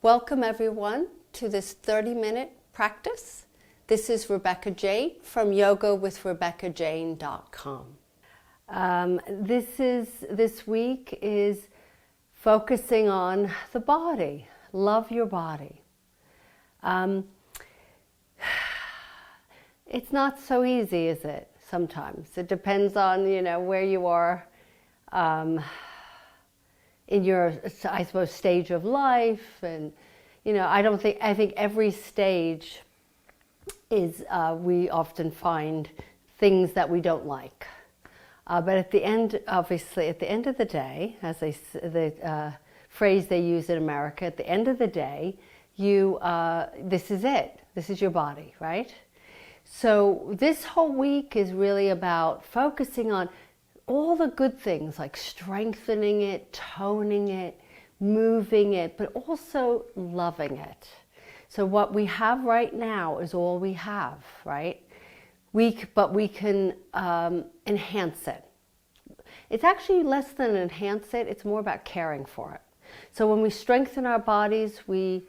Welcome everyone to this 30-minute practice. This is Rebecca Jane from yogawithrebeccajane.com. This week is focusing on the body. Love your body. It's not so easy, is it? Sometimes it depends on where you are in your, I suppose, stage of life, and I think every stage is we often find things that we don't like, but at the end, obviously, at the end of the day, as the phrase they use in America, at the end of the day, this is it. This is your body, right? So this whole week is really about focusing on all the good things, like strengthening it, toning it, moving it, but also loving it. So what we have right now is all we have, right? But we can enhance it. It's actually less than enhance it, it's more about caring for it. So when we strengthen our bodies, we're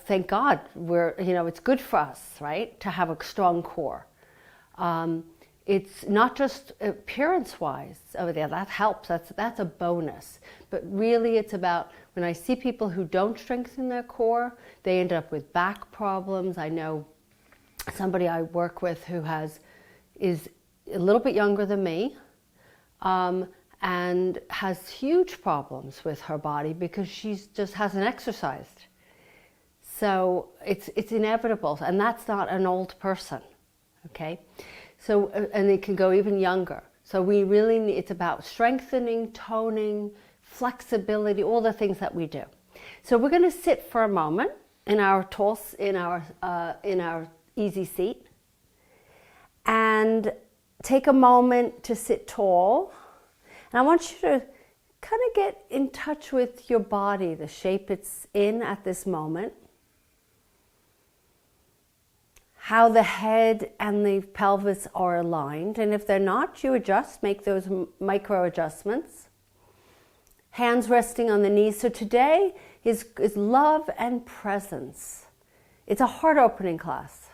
thank God, it's good for us, right, to have a strong core. It's not just appearance-wise over there, that helps, that's a bonus. But really it's about, when I see people who don't strengthen their core, they end up with back problems. I know somebody I work with who is a little bit younger than me, and has huge problems with her body because she just hasn't exercised. So it's inevitable, and that's not an old person, okay? So, and it can go even younger. So we really need, it's about strengthening, toning, flexibility, all the things that we do. So we're going to sit for a moment in our easy seat, and take a moment to sit tall. And I want you to kind of get in touch with your body, the shape it's in at this moment. How the head and the pelvis are aligned. And if they're not, you adjust, make those micro adjustments. Hands resting on the knees. So today is love and presence. It's a heart opening class.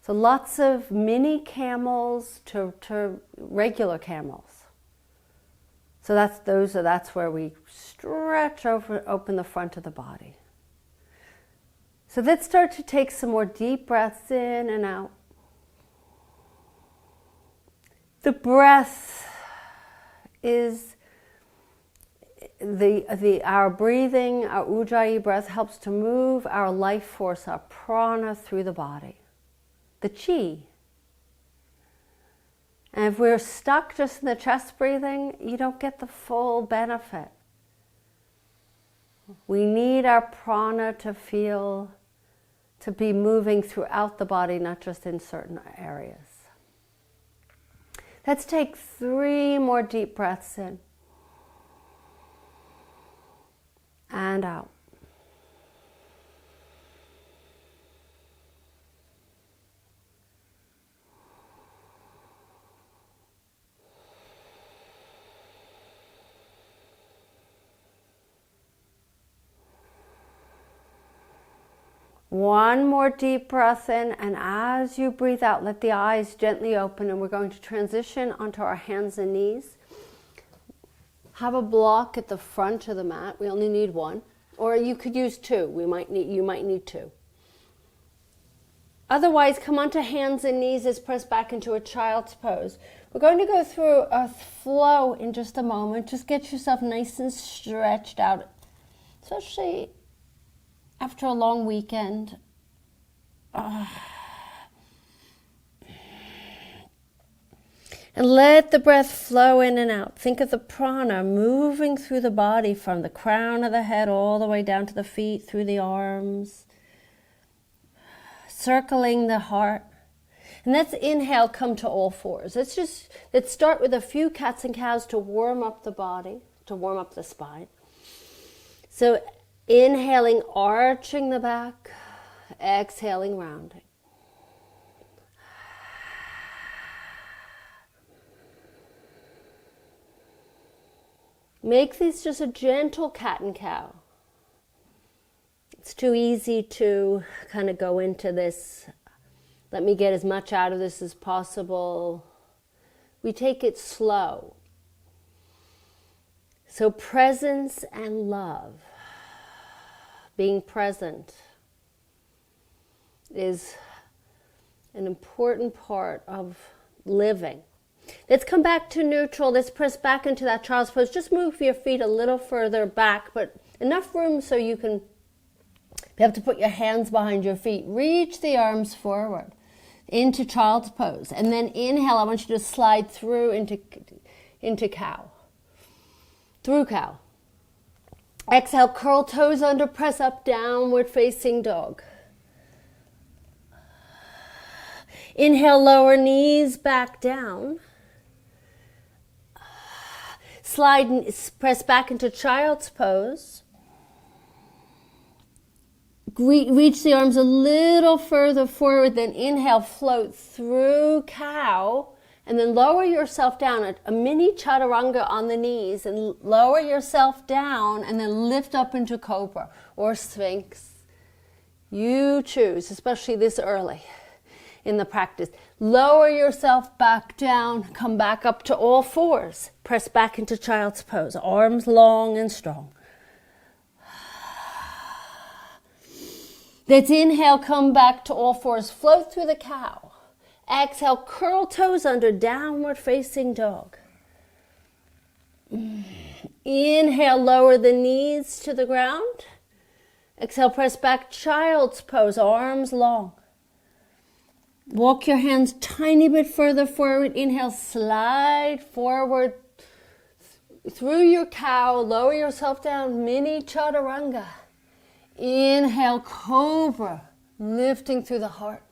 So lots of mini camels to regular camels. So that's where we stretch open the front of the body. So let's start to take some more deep breaths in and out. The breath is our breathing, our ujjayi breath helps to move our life force, our prana, through the body, the chi. And if we're stuck just in the chest breathing, you don't get the full benefit. We need our prana to be moving throughout the body, not just in certain areas. Let's take 3 more deep breaths in and out. One more deep breath in, and as you breathe out, let the eyes gently open, and we're going to transition onto our hands and knees. Have a block at the front of the mat. We only need 1, or you could use 2. You might need 2. Otherwise, come onto hands and knees as press back into a child's pose. We're going to go through a flow in just a moment. Just get yourself nice and stretched out, especially after a long weekend. And let the breath flow in and out. Think of the prana moving through the body from the crown of the head all the way down to the feet, through the arms, circling the heart. And let's inhale, come to all fours. Let's start with a few cats and cows to warm up the body, to warm up the spine. So inhaling, arching the back, exhaling, rounding. Make this just a gentle cat and cow. It's too easy to kind of go into this, let me get as much out of this as possible. We take it slow. So presence and love, being present, is an important part of living. Let's come back to neutral. Let's press back into that child's pose. Just move your feet a little further back, but enough room so you can be able to put your hands behind your feet. Reach the arms forward into child's pose. And then inhale, I want you to slide through into cow. Through cow. Exhale, curl toes under, press up, downward facing dog. Inhale, lower knees back down. Slide, press back into child's pose. Reach the arms a little further forward, then inhale, float through cow, and then lower yourself down, a mini chaturanga on the knees, and lower yourself down, and then lift up into cobra or sphinx. You choose, especially this early in the practice. Lower yourself back down, come back up to all fours. Press back into child's pose, arms long and strong. Let's inhale, come back to all fours, float through the cow. Exhale, curl toes under, downward facing dog. Inhale, lower the knees to the ground. Exhale, press back, child's pose, arms long. Walk your hands tiny bit further forward. Inhale, slide forward through your cow, lower yourself down, mini chaturanga. Inhale, cobra, lifting through the heart.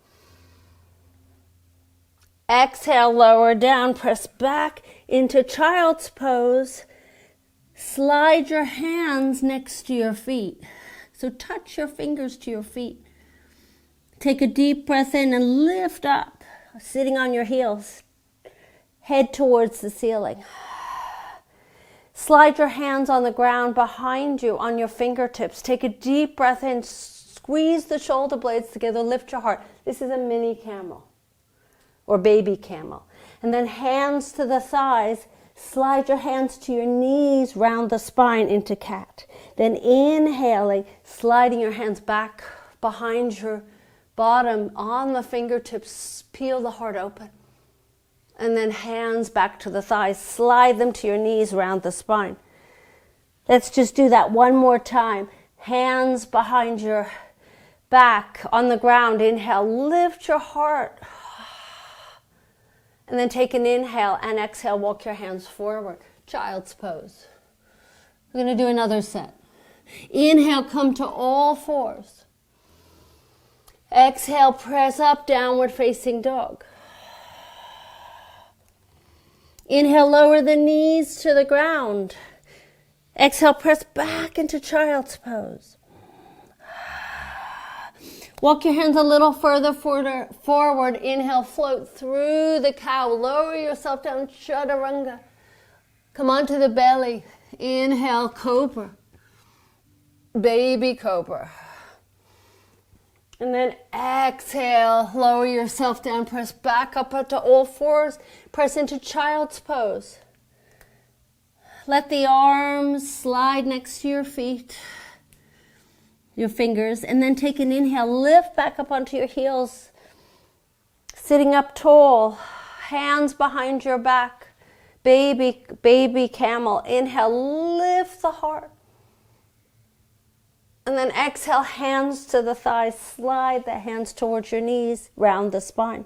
Exhale, lower down, press back into child's pose. Slide your hands next to your feet. So touch your fingers to your feet. Take a deep breath in and lift up, sitting on your heels. Head towards the ceiling. Slide your hands on the ground behind you on your fingertips. Take a deep breath in, squeeze the shoulder blades together, lift your heart. This is a mini camel or baby camel. And then hands to the thighs, slide your hands to your knees, round the spine into cat. Then inhaling, sliding your hands back behind your bottom on the fingertips, peel the heart open. And then hands back to the thighs, slide them to your knees, round the spine. Let's just do that one more time. Hands behind your back on the ground. Inhale, lift your heart. And then take an inhale and exhale, walk your hands forward. Child's pose. We're going to do another set. Inhale, come to all fours. Exhale, press up, downward facing dog. Inhale, lower the knees to the ground. Exhale, press back into child's pose. Walk your hands a little further forward. Inhale, float through the cow. Lower yourself down, chaturanga. Come onto the belly. Inhale, cobra. Baby cobra. And then exhale, lower yourself down, press back up to all fours, press into child's pose. Let the arms slide next to your feet, your fingers, and then take an inhale, lift back up onto your heels, sitting up tall, hands behind your back, baby camel. Inhale, lift the heart. And then exhale, hands to the thighs, slide the hands towards your knees, round the spine.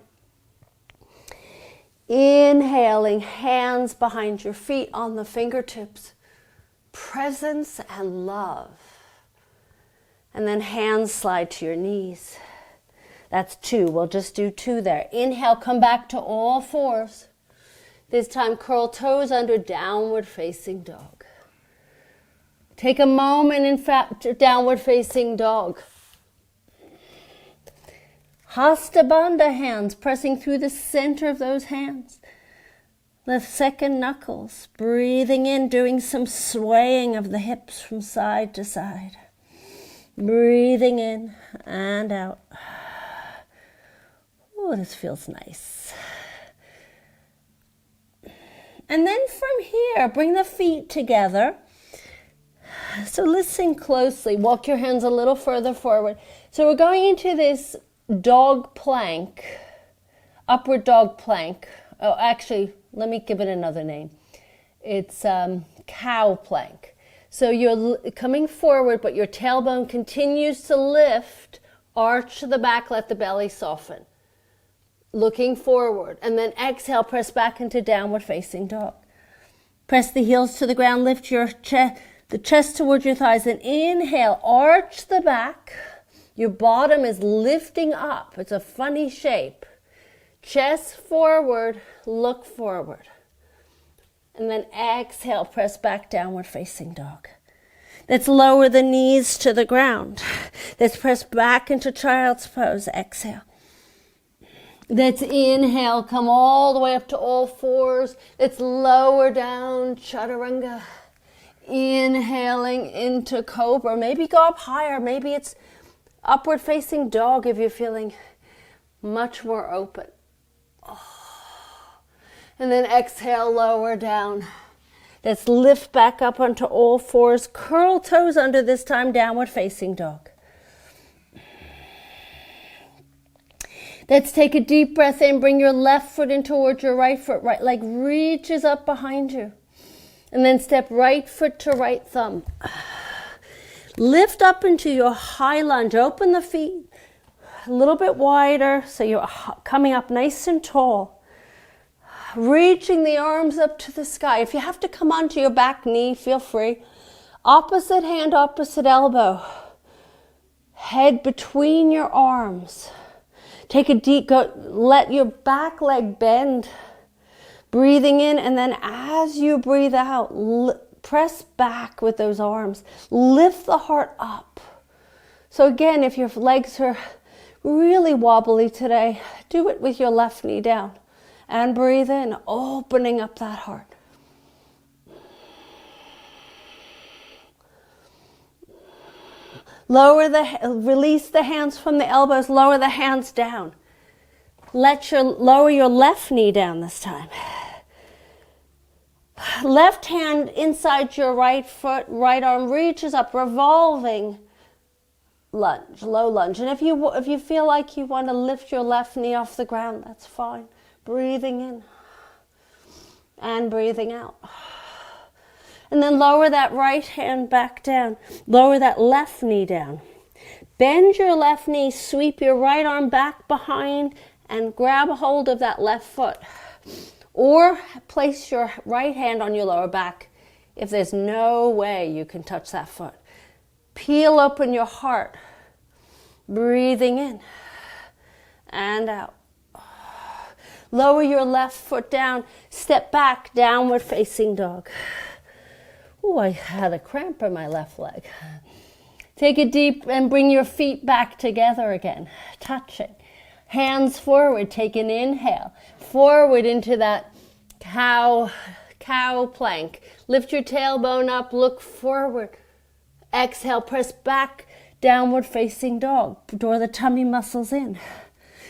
Inhaling, hands behind your feet on the fingertips. Presence and love. And then hands slide to your knees. That's 2. We'll just do 2 there. Inhale, come back to all fours. This time, curl toes under, downward facing dog. Take a moment in downward facing dog. Hasta Bandha hands, pressing through the center of those hands. The second knuckles, breathing in, doing some swaying of the hips from side to side. Breathing in and out. Oh, this feels nice. And then from here, bring the feet together. So listen closely. Walk your hands a little further forward. So we're going into this dog plank, upward dog plank. Oh, actually, let me give it another name. It's cow plank. So you're coming forward, but your tailbone continues to lift. Arch to the back, let the belly soften. Looking forward, and then exhale, press back into downward facing dog. Press the heels to the ground, lift your the chest towards your thighs, and inhale, arch the back. Your bottom is lifting up. It's a funny shape. Chest forward, look forward. And then exhale, press back, downward facing dog. Let's lower the knees to the ground. Let's press back into child's pose. Exhale. Let's inhale, come all the way up to all fours. Let's lower down, chaturanga. Inhaling into cobra. Maybe go up higher. Maybe it's upward facing dog if you're feeling much more open. And then exhale, lower down. Let's lift back up onto all fours. Curl toes under this time, downward facing dog. Let's take a deep breath in. Bring your left foot in towards your right foot. Right leg reaches up behind you. And then step right foot to right thumb. Lift up into your high lunge. Open the feet a little bit wider so you're coming up nice and tall. Reaching the arms up to the sky. If you have to come onto your back knee, feel free. Opposite hand, opposite elbow. Head between your arms. Take a deep go. Let your back leg bend. Breathing in, and then as you breathe out, press back with those arms. Lift the heart up. So again, if your legs are really wobbly today, do it with your left knee down. And breathe in, opening up that heart. Release the hands from the elbows, lower the hands down. Lower your left knee down this time. Left hand inside your right foot, right arm reaches up, revolving lunge, low lunge. And if you feel like you want to lift your left knee off the ground, that's fine. Breathing in and breathing out. And then lower that right hand back down. Lower that left knee down. Bend your left knee, sweep your right arm back behind and grab a hold of that left foot. Or place your right hand on your lower back if there's no way you can touch that foot. Peel open your heart. Breathing in and out. Lower your left foot down. Step back, downward facing dog. Oh, I had a cramp in my left leg. Take a deep and bring your feet back together again. Touching. Hands forward. Take an inhale. Forward into that cow plank. Lift your tailbone up. Look forward. Exhale. Press back. Downward facing dog. Draw the tummy muscles in.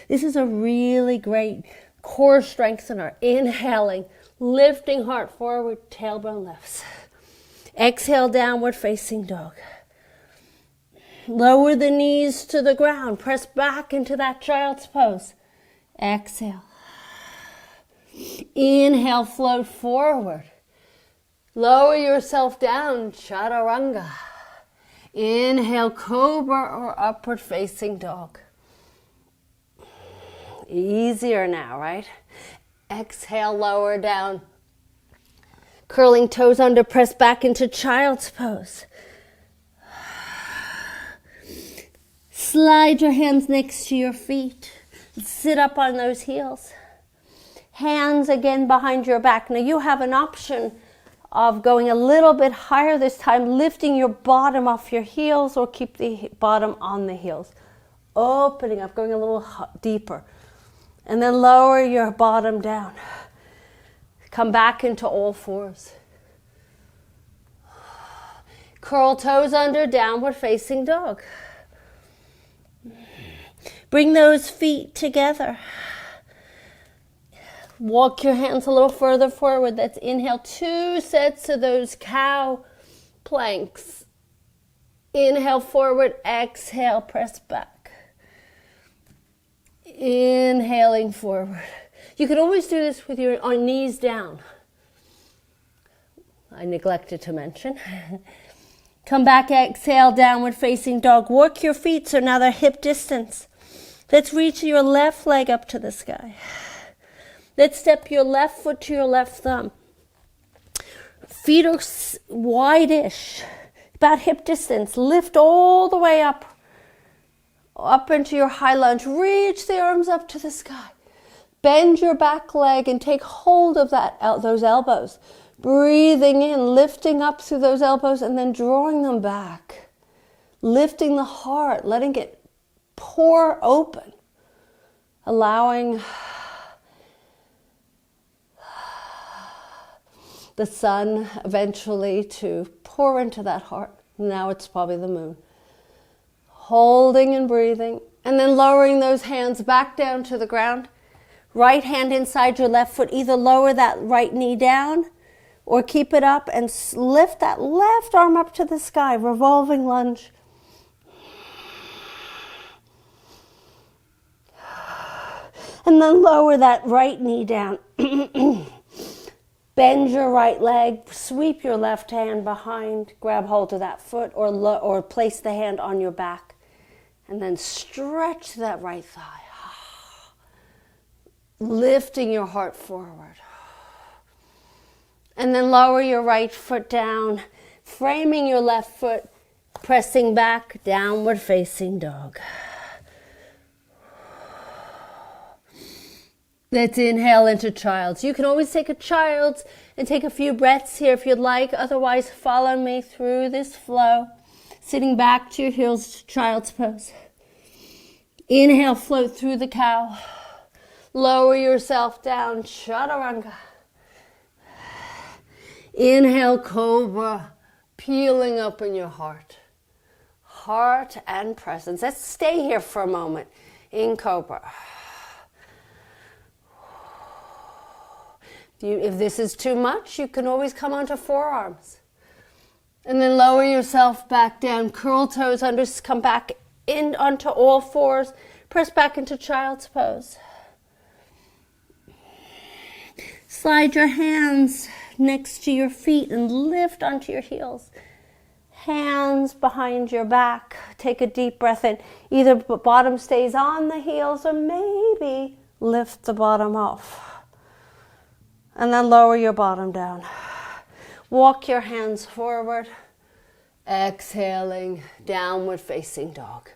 This is a really great core strengthener. Inhaling. Lifting heart forward. Tailbone lifts. Exhale, downward facing dog. Lower the knees to the ground. Press back into that child's pose. Exhale. Inhale, float forward. Lower yourself down, chaturanga. Inhale, cobra or upward facing dog. Easier now, right? Exhale, lower down. Curling toes under, press back into child's pose. Slide your hands next to your feet. Sit up on those heels. Hands again behind your back. Now you have an option of going a little bit higher this time, lifting your bottom off your heels or keep the bottom on the heels. Opening up, going a little deeper. And then lower your bottom down. Come back into all fours. Curl toes under, downward facing dog. Bring those feet together. Walk your hands a little further forward. Let's inhale 2 sets of those cow planks. Inhale forward, exhale, press back. Inhaling forward. You can always do this with your knees down. I neglected to mention. Come back, exhale, downward facing dog. Work your feet so now they're hip distance. Let's reach your left leg up to the sky. Let's step your left foot to your left thumb. Feet are wide-ish, about hip distance. Lift all the way up into your high lunge. Reach the arms up to the sky. Bend your back leg and take hold of those elbows. Breathing in, lifting up through those elbows and then drawing them back. Lifting the heart, letting it pour open. Allowing the sun eventually to pour into that heart. Now it's probably the moon. Holding and breathing, and then lowering those hands back down to the ground. Right hand inside your left foot. Either lower that right knee down or keep it up and lift that left arm up to the sky. Revolving lunge. And then lower that right knee down. Bend your right leg, sweep your left hand behind, grab hold of that foot or place the hand on your back. And then stretch that right thigh. Lifting your heart forward. And then lower your right foot down, framing your left foot, pressing back, downward facing dog. Let's inhale into child's. You can always take a child's and take a few breaths here if you'd like. Otherwise, follow me through this flow. Sitting back to your heels, child's pose. Inhale, float through the cow. Lower yourself down, chaturanga. Inhale, cobra, peeling up in your heart. Heart and presence. Let's stay here for a moment in cobra. If this is too much, you can always come onto forearms. And then lower yourself back down. Curl toes under, come back in onto all fours. Press back into child's pose. Slide your hands next to your feet and lift onto your heels. Hands behind your back. Take a deep breath in. Either bottom stays on the heels or maybe lift the bottom off. And then lower your bottom down. Walk your hands forward. Exhaling, downward facing dog.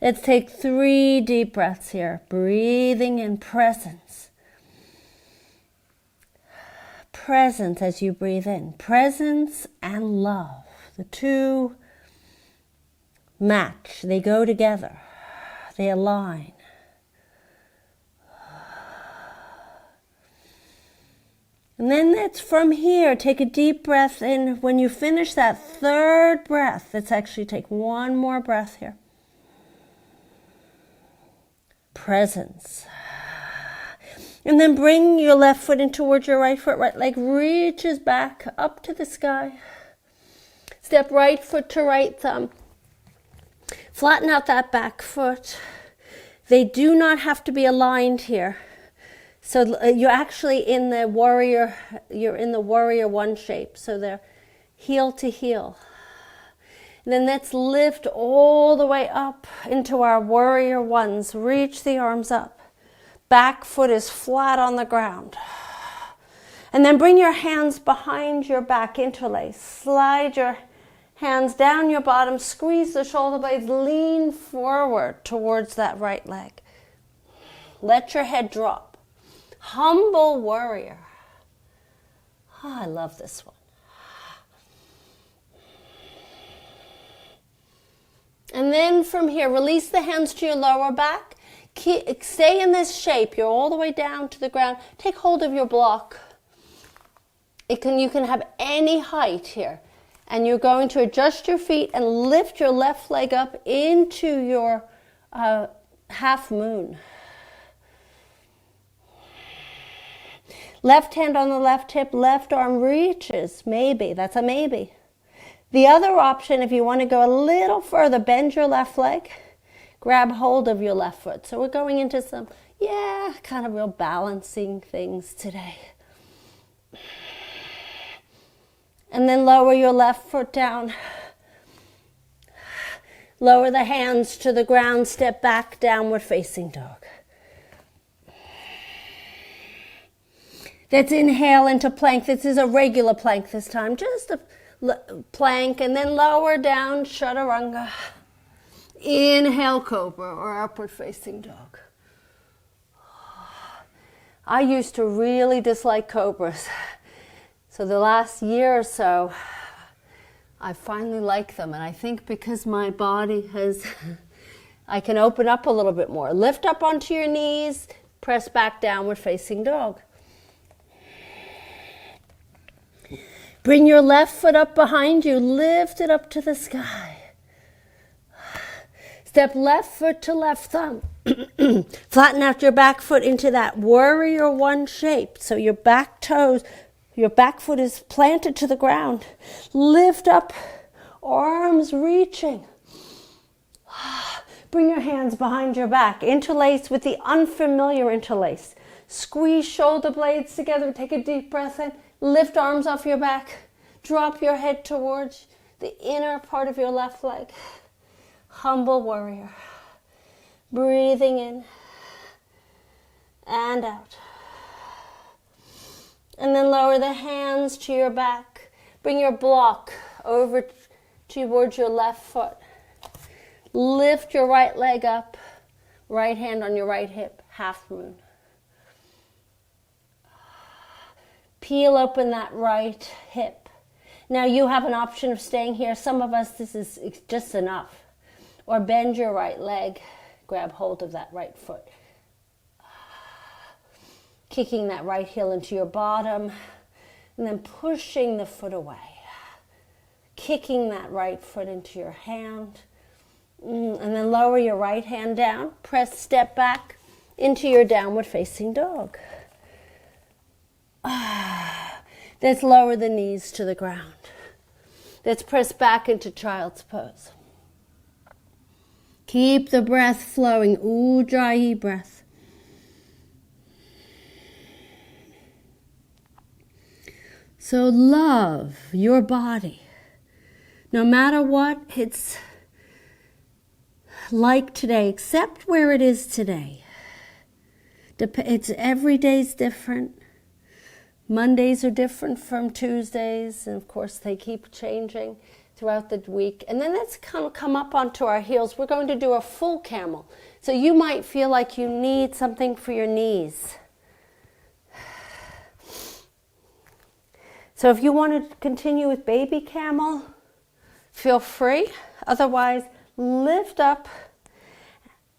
Let's take 3 deep breaths here. Breathing in presence. Presence as you breathe in. Presence and love. The two match. They go together. They align. And then let's, from here, take a deep breath in. When you finish that 3rd breath, let's actually take 1 more breath here. Presence. And then bring your left foot in towards your right foot. Right leg reaches back up to the sky. Step right foot to right thumb. Flatten out that back foot. They do not have to be aligned here. So you're actually in the warrior, warrior 1 shape. So they're heel to heel. And then let's lift all the way up into our warrior 1s. Reach the arms up. Back foot is flat on the ground. And then bring your hands behind your back, interlace. Slide your hands down your bottom. Squeeze the shoulder blades. Lean forward towards that right leg. Let your head drop. Humble warrior. Oh, I love this one. And then from here, release the hands to your lower back. Stay in this shape. You're all the way down to the ground. Take hold of your block. You can have any height here. And you're going to adjust your feet and lift your left leg up into your half moon. Left hand on the left hip, left arm reaches. Maybe. That's a maybe. The other option, if you want to go a little further, bend your left leg. Grab hold of your left foot. So we're going into some, kind of real balancing things today. And then lower your left foot down. Lower the hands to the ground. Step back, downward facing dog. Let's inhale into plank. This is a regular plank this time. Just a plank, and then lower down, chaturanga. Inhale, cobra or upward facing dog. I used to really dislike cobras. So the last year or so, I finally like them. And I think because my body I can open up a little bit more. Lift up onto your knees, press back, downward facing dog. Bring your left foot up behind you, lift it up to the sky. Step left foot to left thumb. Flatten out your back foot into that warrior one shape. So your back foot is planted to the ground. Lift up, arms reaching. Bring your hands behind your back. Interlace with the unfamiliar interlace. Squeeze shoulder blades together. Take a deep breath in. Lift arms off your back. Drop your head towards the inner part of your left leg. Humble warrior. Breathing in and out. And then lower the hands to your back. Bring your block over towards your left foot. Lift your right leg up. Right hand on your right hip. Half moon. Peel open that right hip. Now you have an option of staying here. Some of us, this is just enough. Or bend your right leg. Grab hold of that right foot. Kicking that right heel into your bottom. And then pushing the foot away. Kicking that right foot into your hand. And then lower your right hand down. Press step back into your downward facing dog. Let's lower the knees to the ground. Let's press back into child's pose. Keep the breath flowing. Ujjayi breath. So love your body. No matter what it's like today, accept where it is today. Every day's different. Mondays are different from Tuesdays, and of course they keep changing throughout the week. And then let's come up onto our heels. We're going to do a full camel. So you might feel like you need something for your knees. So if you want to continue with baby camel, feel free. Otherwise, lift up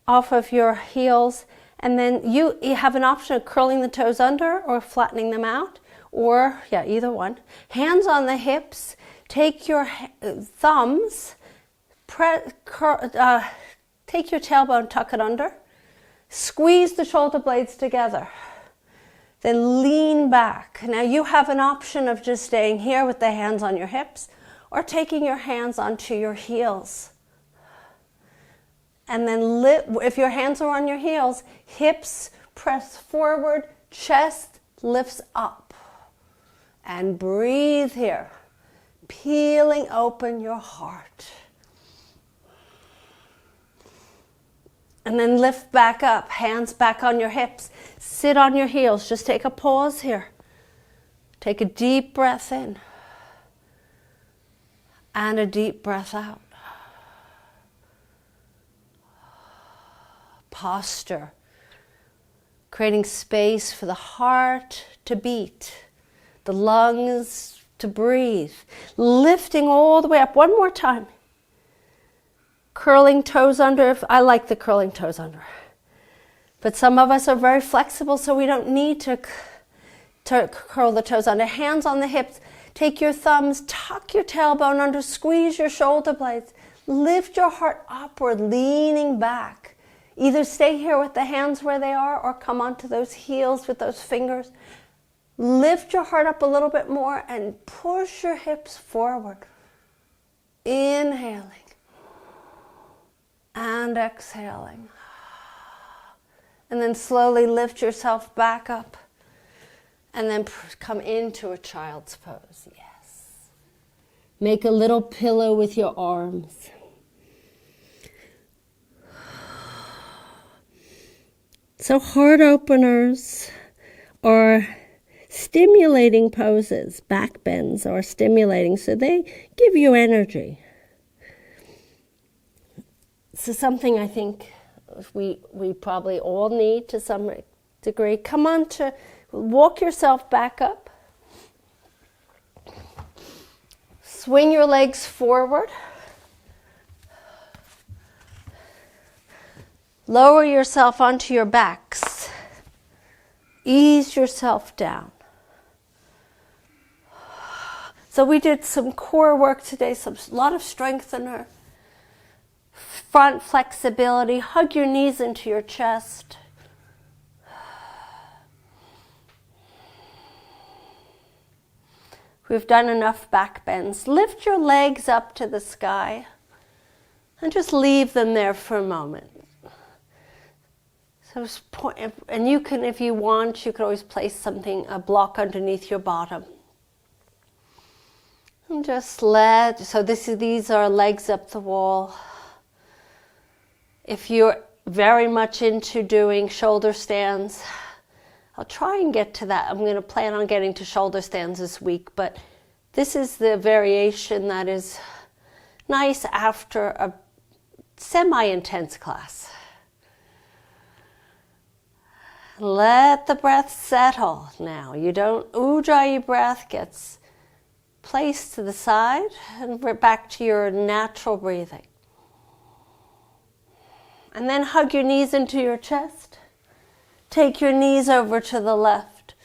off of your heels. And then you have an option of curling the toes under or flattening them out, or either one. Hands on the hips. Take your thumbs, take your tailbone, tuck it under. Squeeze the shoulder blades together. Then lean back. Now you have an option of just staying here with the hands on your hips, or taking your hands onto your heels. And then if your hands are on your heels, hips press forward, chest lifts up. And breathe here, peeling open your heart. And then lift back up, hands back on your hips. Sit on your heels, just take a pause here. Take a deep breath in. And a deep breath out. Posture, creating space for the heart to beat, the lungs to breathe, lifting all the way up. One more time. Curling toes under. I like the curling toes under. But some of us are very flexible, so we don't need to curl the toes under. Hands on the hips. Take your thumbs, tuck your tailbone under, squeeze your shoulder blades. Lift your heart upward, leaning back. Either stay here with the hands where they are or come onto those heels with those fingers. Lift your heart up a little bit more and push your hips forward. Inhaling and exhaling. And then slowly lift yourself back up and then come into a child's pose. Yes. Make a little pillow with your arms. So heart openers are stimulating poses. Back bends are stimulating, so they give you energy. So something I think we probably all need to some degree. Come on to walk yourself back up. Swing your legs forward. Lower yourself onto your backs. Ease yourself down. So we did some core work today, a lot of strengthener. Front flexibility. Hug your knees into your chest. We've done enough back bends. Lift your legs up to the sky and just leave them there for a moment. So, and you can, if you want, you could always place something, a block underneath your bottom. And just these are legs up the wall. If you're very much into doing shoulder stands, I'll try and get to that. I'm going to plan on getting to shoulder stands this week, but this is the variation that is nice after a semi-intense class. Let the breath settle now. You don't ujjayi breath gets placed to the side and back to your natural breathing. And then hug your knees into your chest. Take your knees over to the left,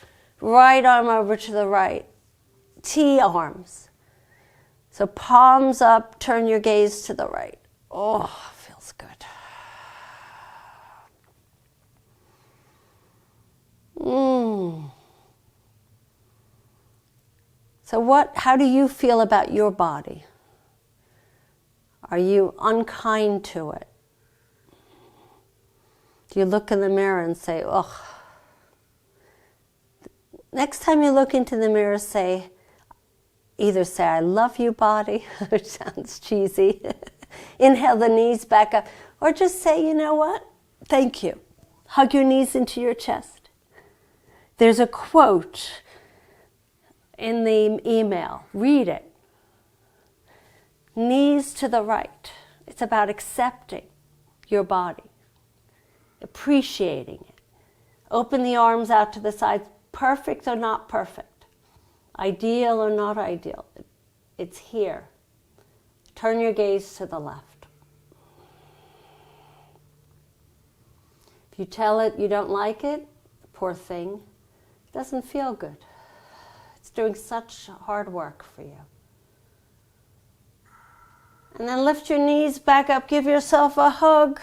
right arm over to the right. T arms. So palms up, turn your gaze to the right. Oh, feels good. So how do you feel about your body? Are you unkind to it? Do you look in the mirror and say, ugh? Next time you look into the mirror, either say, I love you, body, which sounds cheesy. Inhale the knees back up. Or just say, you know what? Thank you. Hug your knees into your chest. There's a quote in the email. Read it. Knees to the right. It's about accepting your body. Appreciating it. Open the arms out to the sides. Perfect or not perfect. Ideal or not ideal. It's here. Turn your gaze to the left. If you tell it you don't like it, poor thing, it doesn't feel good. It's doing such hard work for you. And then lift your knees back up. Give yourself a hug.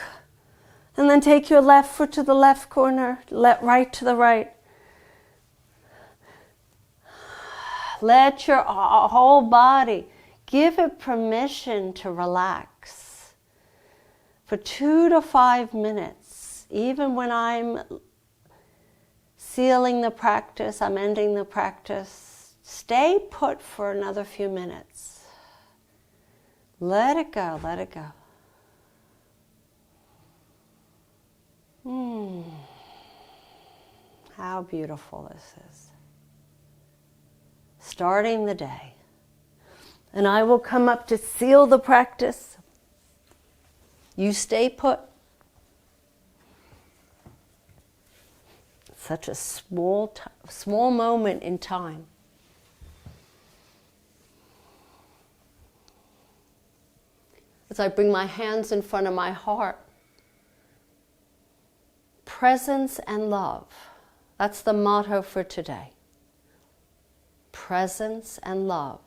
And then take your left foot to the left corner, right to the right. Let your whole body, give it permission to relax. For 2 to 5 minutes, even when I'm sealing the practice, I'm ending the practice, stay put for another few minutes. Let it go, let it go. How beautiful this is. Starting the day. And I will come up to seal the practice. You stay put. Such a small moment in time. As I bring my hands in front of my heart, presence and love. That's the motto for today. Presence and love.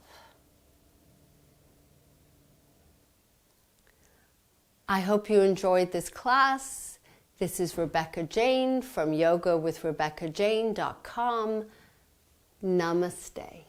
I hope you enjoyed this class. This is Rebecca Jane from yogawithrebeccajane.com. Namaste.